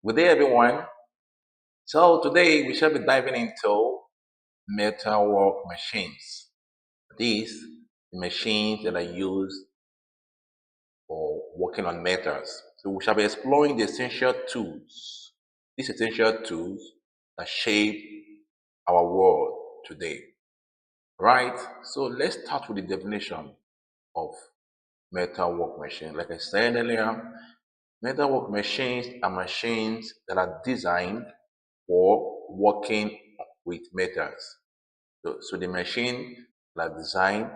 Good day, everyone. So today we shall be diving into metalwork machines. These machines that are used for working on metals. So we shall be exploring the essential tools. These essential tools that shape our world today. Right? So let's start with the definition of metalwork machine. Like I said earlier, metalwork machines are machines that are designed for working with metals. So the machine are designed,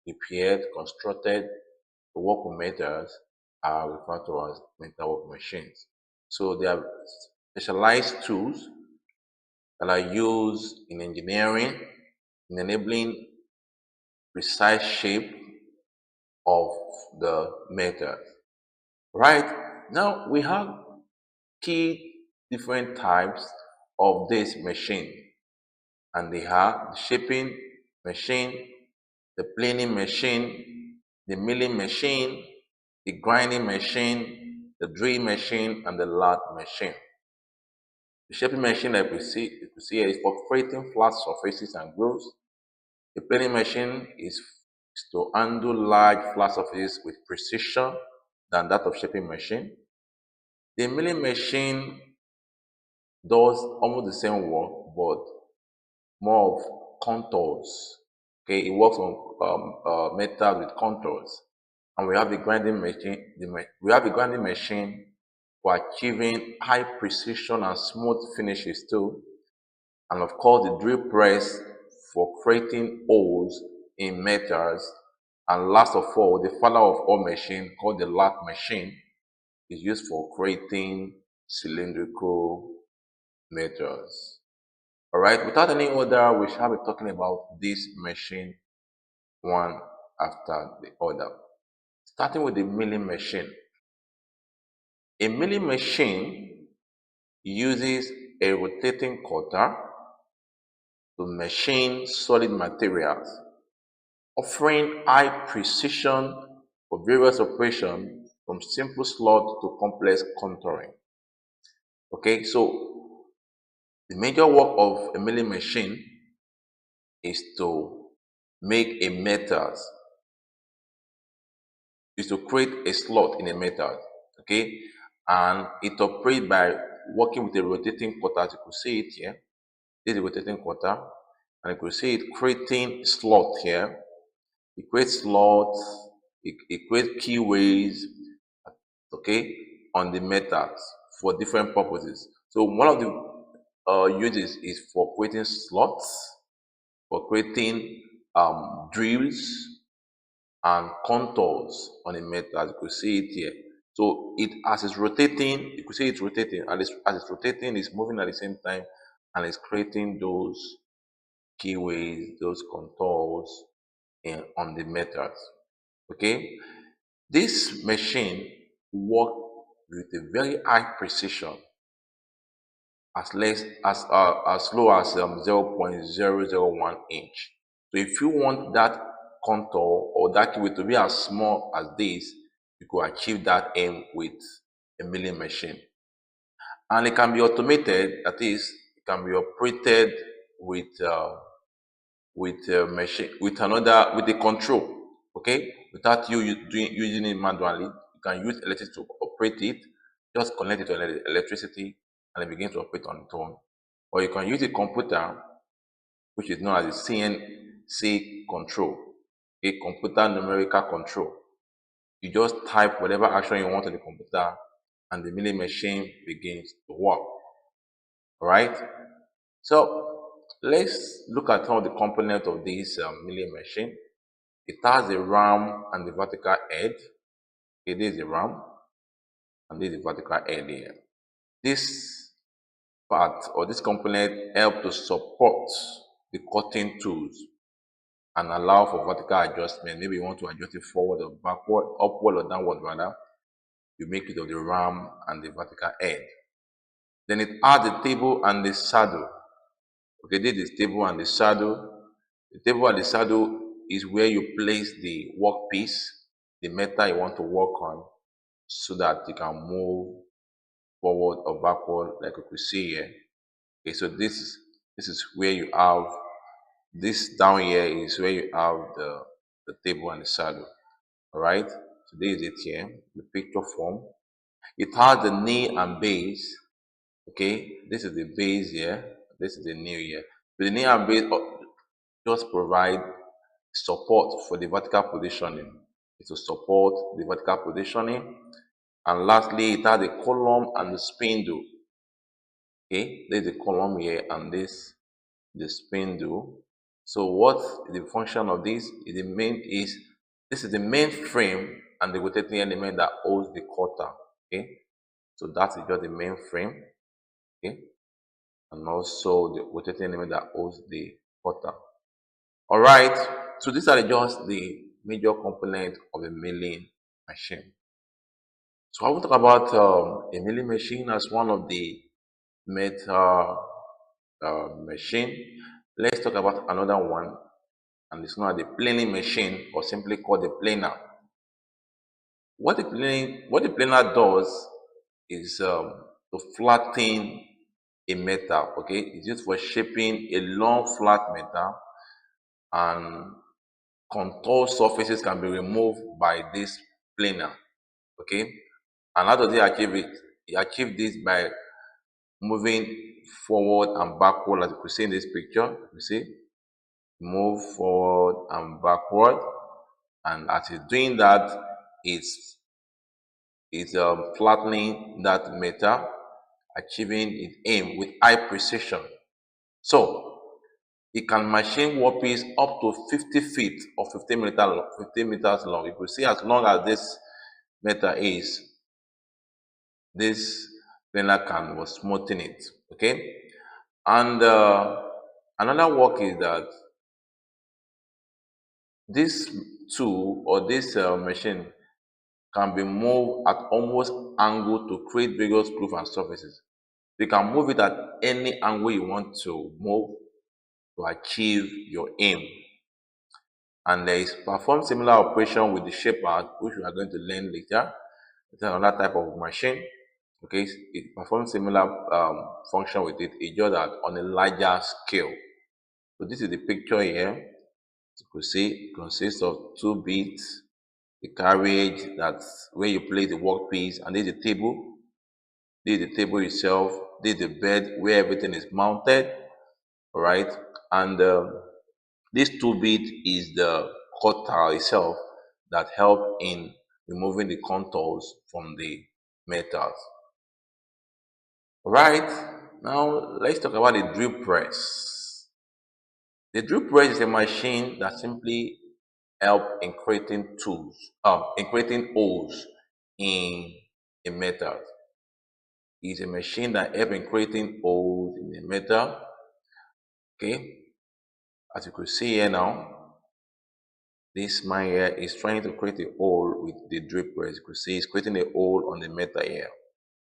prepared, constructed to work with metals are referred to as metalwork machines. So they are specialized tools that are used in engineering, in enabling precise shape of the metal. Right now we have key different types of this machine, and they are the shaping machine, the planing machine, the milling machine, the grinding machine, the drill machine, and the lathe machine. The shaping machine that we see here is for creating flat surfaces and grooves. The planing machine is to handle large flat surfaces with precision than that of shaping machine. The milling machine does almost the same work, but more of contours. Okay, it works on metal with contours. And we have the grinding machine. We have the grinding machine for achieving high precision and smooth finishes too. And of course, the drill press for creating holes in metals. And last of all, the father of all machine called the lathe machine is used for creating cylindrical metals. All right, without any order, we shall be talking about this machine one after the other. Starting with the milling machine. A milling machine uses a rotating cutter to machine solid materials, offering high precision for various operations from simple slot to complex contouring. Okay, so the major work of a milling machine is to make a metals, is to create a slot in a metal. Okay, and it operates by working with a rotating cutter. As you could see it here, this is a rotating cutter, and you could see it creating slot here. It creates slots, it creates keyways, okay, on the metals for different purposes. So one of the uses is for creating slots, for creating drills and contours on a metal, as you could see it here. So it as it's rotating, you could see it's rotating, and as it's rotating, it's moving at the same time, and it's creating those keyways, those contours on the metals. Okay, this machine works with a very high precision, as low as 0.001 inch. So if you want that contour or that keyway to be as small as this, you could achieve that aim with a milling machine. And it can be automated, that is, it can be operated with a machine, with a control, okay, without using it manually. You can use electricity to operate it. Just connect it to electricity and it begins to operate on its own. Or you can use a computer, which is known as a CNC control, a computer numerical control. You just type whatever action you want on the computer and the milling machine begins to work. All right, so let's look at some of the components of this milling machine. It has the ram and the vertical head. It is the ram and this is the vertical head here. This part or this component help to support the cutting tools and allow for vertical adjustment. Maybe you want to adjust it forward or backward, upward or downward rather. You make it of the ram and the vertical head. Then it has the table and the saddle. Okay, this is table and the saddle. The table and the saddle is where you place the workpiece, the metal you want to work on, so that you can move forward or backward, like you could see here. Okay, so this is where you have this down here is where you have the table and the saddle. All right, so this is it here, the picture form. It has the knee and base. Okay, this is the base here. This is the knee here. So the knee and base just provide support for the vertical positioning. It will support the vertical positioning. And lastly, it has the column and the spindle. Okay, there's the column here and this the spindle. So what is the function of this? This is the main frame and the rotating element that holds the cutter. Okay, so that is just the main frame. Okay, and also the rotating element that holds the cutter. All right, so these are just the major components of a milling machine. So I will talk about a milling machine as one of the metal machine. Let's talk about another one, and it's known as the planing machine, or simply called the planer. What the planer does is to flatten a metal. Okay, it's used for shaping a long flat metal, and contour surfaces can be removed by this planer. Okay, and how does he achieve it? He achieve this by moving forward and backward, as you can see in this picture. You see, move forward and backward, and as he's doing that, it's flattening that metal, achieving its aim with high precision. So it can machine workpiece up to 50 feet or 50 meters long. You could see as long as this metal is, this planer can was smoothing it. Okay, and another work is that this tool or this machine can be moved at almost angle to create various groove and surfaces. You can move it at any angle you want to move to achieve your aim. And there is perform similar operation with the shaper, which we are going to learn later. It's another type of machine. Okay, it performs similar function with it. It's just that on a larger scale. So this is the picture here. You could see it consists of two bits, the carriage that's where you place the workpiece, and there's the table. This is the table itself. This is the bed where everything is mounted. All right, and this two bit is the cutter itself that help in removing the contours from the metals. All right, now let's talk about the drill press. The drill press is a machine that simply help in creating in creating holes in a metal. It's a machine that help in creating holes in the metal. Okay, as you could see here now, this man here is trying to create a hole with the drill press. You could see it's creating a hole on the metal here.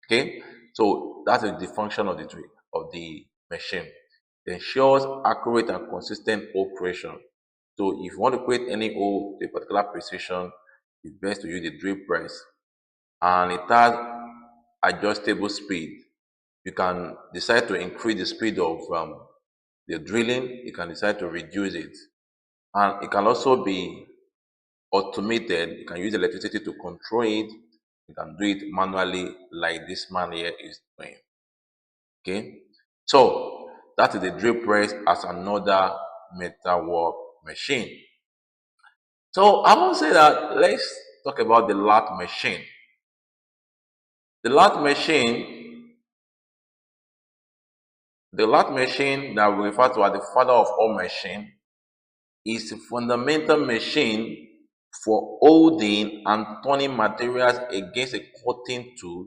Okay, so that is the function of the drill of the machine. It ensures accurate and consistent hole creation. So if you want to create any hole to a particular precision, it's best to use the drill press. And it has adjustable speed. You can decide to increase the speed of the drilling. You can decide to reduce it. And it can also be automated. You can use electricity to control it. You can do it manually like this man here is doing. Okay. So that is the drill press as another metalwork machine. So I will say that let's talk about the lathe machine. The lathe machine, the lathe machine that we refer to as the father of all machine, is a fundamental machine for holding and turning materials against a cutting tool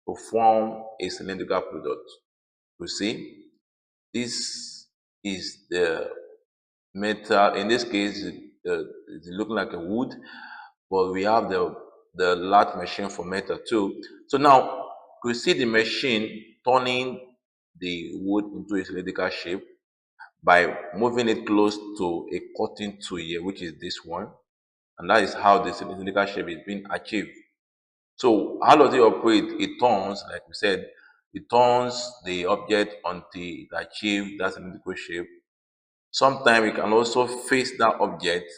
to form a cylindrical product. You see, this is the metal. In this case, it's looking like a wood, but we have the lathe machine for metal too. So now you see the machine turning the wood into a cylindrical shape by moving it close to a cutting tool here, which is this one, and that is how the cylindrical shape is being achieved. So how does it operate? It turns, like we said, it turns the object until it achieves that cylindrical shape. Sometimes it can also face that object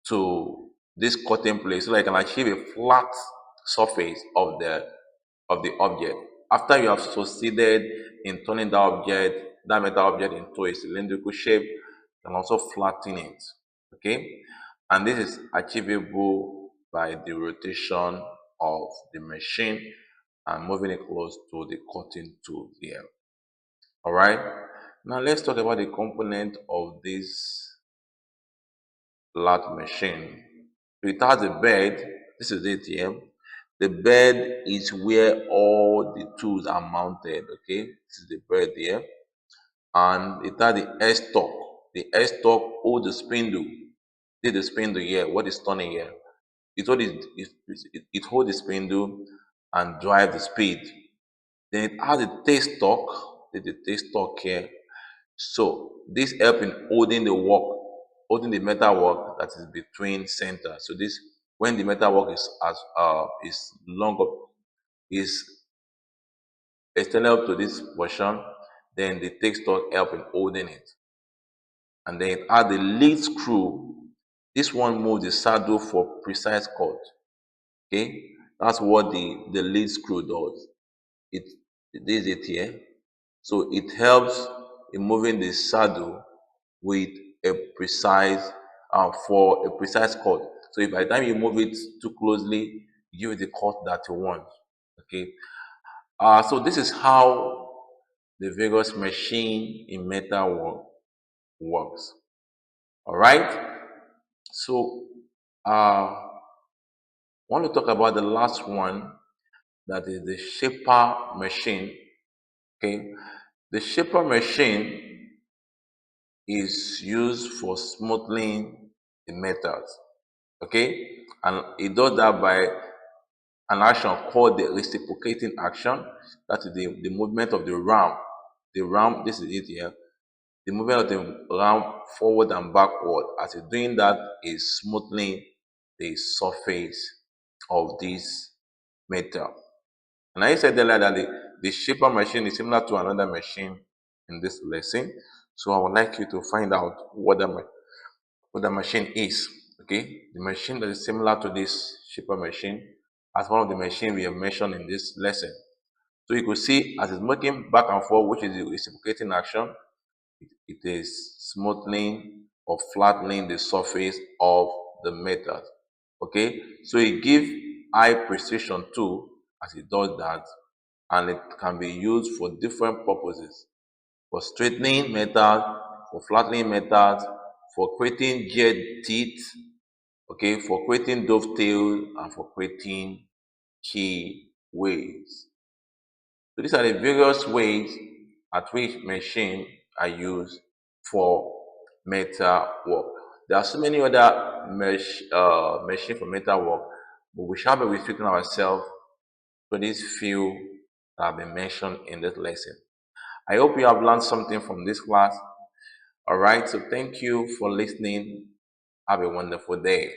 to this cutting place so that I can achieve a flat surface of the object. After you have succeeded in turning that object, that metal object into a cylindrical shape, you can also flatten it. Okay? And this is achievable by the rotation of the machine and moving it close to the cutting tool here. Alright? Now let's talk about the component of this lathe machine. It has a bed. This is it here. The bed is where all the tools are mounted. Okay, this is the bed here, and it has the S stock. The S stock holds the spindle. This is the spindle here. What is turning here? It holds the spindle and drive the speed. Then it has a taste stock. There's the taste stock here. So this help in holding the metal work that is between center. So this when the metal work is longer is extended up to this portion, then the take stock help in holding it. And then add the lead screw. This one moves the saddle for precise cut. Okay, that's what the lead screw does. It this is it here. So it helps in moving the saddle with a precise for a precise cut. So if by the time you move it too closely, you give it the cut that you want. Okay. So this is how the various machine in metal works. All right. So I want to talk about the last one, that is the shaper machine. Okay. The shaper machine is used for smoothing the metals. Okay, and it does that by an action called the reciprocating action. That is the movement of the ram. The ram, this is it here. The movement of the ram forward and backward. As it's doing that, is smoothing the surface of this metal. And I said earlier that the shaper machine is similar to another machine in this lesson. So I would like you to find out what the machine is. Okay, the machine that is similar to this shaper machine as one of the machines we have mentioned in this lesson. So you could see as it's moving back and forth, which is the reciprocating action, it is smoothing or flattening the surface of the metal. Okay, so it gives high precision too as it does that, and it can be used for different purposes, for straightening metal, for flattening metals, for creating geared teeth, okay, for creating dovetail, and for creating key waves. So these are the various ways at which machine are used for metal work. There are so many other machine for metal work, but we shall be restricting ourselves to these few that have been mentioned in this lesson. I hope you have learned something from this class. All right, so thank you for listening. Have a wonderful day.